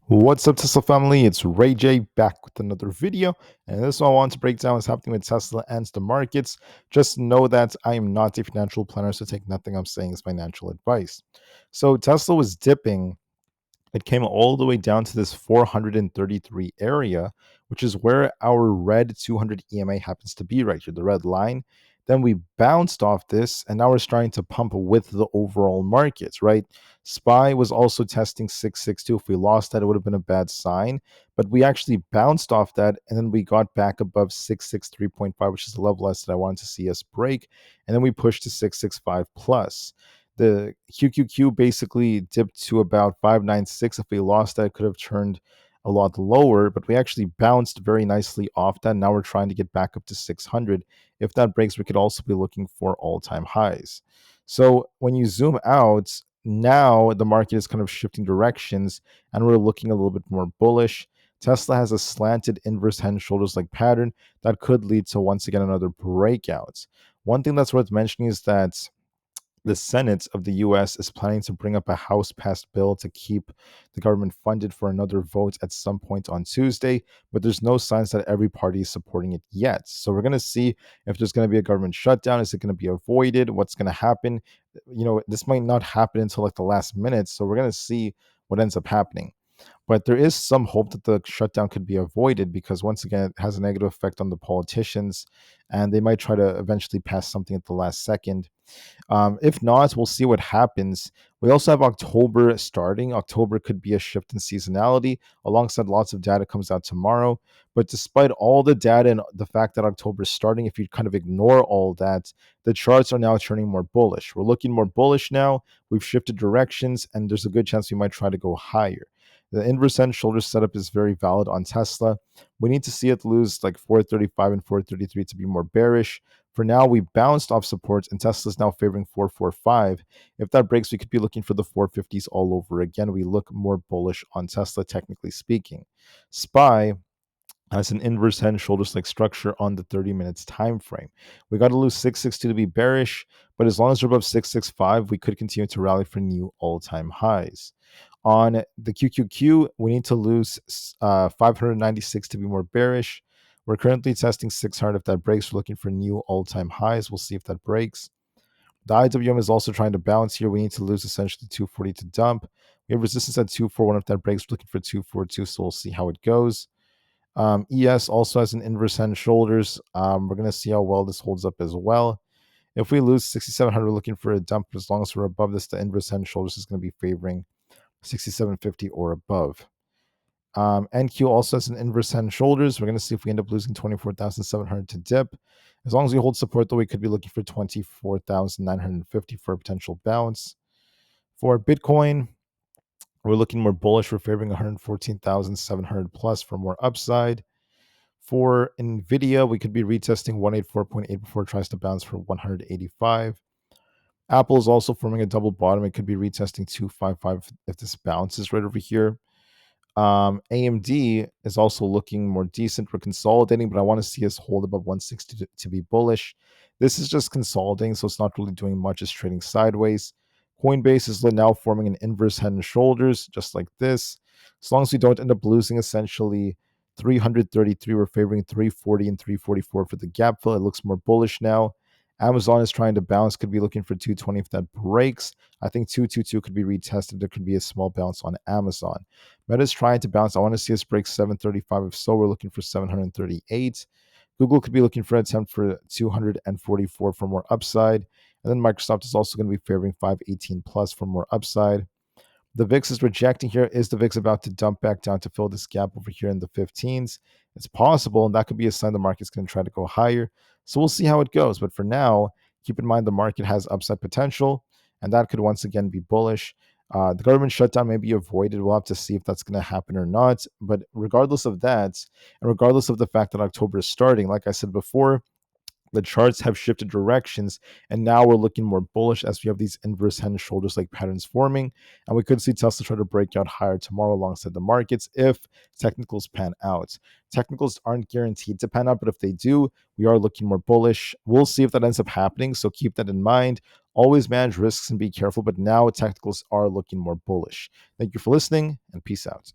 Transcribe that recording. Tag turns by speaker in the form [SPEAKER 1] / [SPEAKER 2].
[SPEAKER 1] What's up, Tesla family? It's Ray J back with another video. And this one I want to break down what's happening with Tesla and the markets. Just know that I am not a financial planner, so take nothing I'm saying as financial advice. So Tesla was dipping. It came all the way down to this 433 area, which is where our red 200 EMA happens to be right here, the red line. Then we bounced off this, and now we're starting to pump with the overall markets, right? SPY was also testing 662. If we lost that, it would have been a bad sign. But we actually bounced off that, and then we got back above 663.5, which is the level that I wanted to see us break. And then we pushed to 665 plus. The QQQ basically dipped to about 596. If we lost that, it could have turned a lot lower, but we actually bounced very nicely off that. Now we're trying to get back up to 600. If that breaks, we could also be looking for all-time highs. So when you zoom out, now the market is kind of shifting directions and we're looking a little bit more bullish. Tesla has a slanted inverse head and shoulders like pattern that could lead to once again another breakout. One thing that's worth mentioning is that the Senate of the US is planning to bring up a House passed bill to keep the government funded for another vote at some point on Tuesday, but there's no signs that every party is supporting it yet. So we're going to see if there's going to be a government shutdown. Is it going to be avoided? What's going to happen? This might not happen until like the last minute. So we're going to see what ends up happening. But there is some hope that the shutdown could be avoided because, once again, it has a negative effect on the politicians and they might try to eventually pass something at the last second. If not, we'll see what happens. We also have October starting. October could be a shift in seasonality, alongside lots of data comes out tomorrow. But despite all the data and the fact that October is starting, if you kind of ignore all that, the charts are now turning more bullish. We're looking more bullish now. We've shifted directions, and there's a good chance we might try to go higher. The inverse head and shoulders setup is very valid on Tesla. We need to see it lose like 435 and 433 to be more bearish. For now, we bounced off supports, and Tesla's now favoring 445. If that breaks, we could be looking for the 450s all over again. We look more bullish on Tesla, technically speaking. SPY has an inverse head and shoulders like structure on the 30 minutes time frame. We got to lose 662 to be bearish, but as long as we're above 665, we could continue to rally for new all-time highs. On the QQQ, we need to lose 596 to be more bearish. We're currently testing 600. If that breaks, we're looking for new all-time highs. We'll see if that breaks. The IWM is also trying to bounce here. We need to lose essentially 240 to dump. We have resistance at 241. If that breaks, we're looking for 242, so we'll see how it goes. ES also has an inverse head and shoulders. We're going to see how well this holds up as well. If we lose 6,700, we're looking for a dump. But as long as we're above this, the inverse head and shoulders is going to be favoring 6,750 or above. NQ also has an inverse head and shoulders. We're going to see if we end up losing 24,700 to dip. As long as we hold support, though, we could be looking for 24,950 for a potential bounce. For Bitcoin, we're looking more bullish. We're favoring 114,700 plus for more upside. For Nvda, we could be retesting 184.8 before it tries to bounce for 185. Aapl is also forming a double bottom. It could be retesting 255 if this bounces right over here. AMD is also looking more decent. We're consolidating, but I want to see us hold above 160 to be bullish. This is just consolidating, so it's not really doing much. It's trading sideways. Coinbase is now forming an inverse head and shoulders, just like this. As long as we don't end up losing essentially 333, we're favoring 340 and 344 for the gap fill. It looks more bullish now. Amazon is trying to bounce, could be looking for 220 if that breaks. I think 222 could be retested. There could be a small bounce on Amazon. Meta is trying to bounce. I want to see us break 735. If so, we're looking for 738. Google could be looking for an attempt for 244 for more upside. And then Microsoft is also going to be favoring 518 plus for more upside. The VIX is rejecting here. Is the VIX about to dump back down to fill this gap over here in the 15s? It's possible, and that could be a sign the market's going to try to go higher. So we'll see how it goes. But for now, keep in mind the market has upside potential, and that could once again be bullish. The government shutdown may be avoided. We'll have to see if that's going to happen or not. But regardless of that, and regardless of the fact that October is starting, like I said before, the charts have shifted directions, and now we're looking more bullish as we have these inverse head and shoulders like patterns forming. And we could see Tesla try to break out higher tomorrow alongside the markets if technicals pan out. Technicals aren't guaranteed to pan out, but if they do, we are looking more bullish. We'll see if that ends up happening, so keep that in mind. Always manage risks and be careful, but now technicals are looking more bullish. Thank you for listening, and peace out.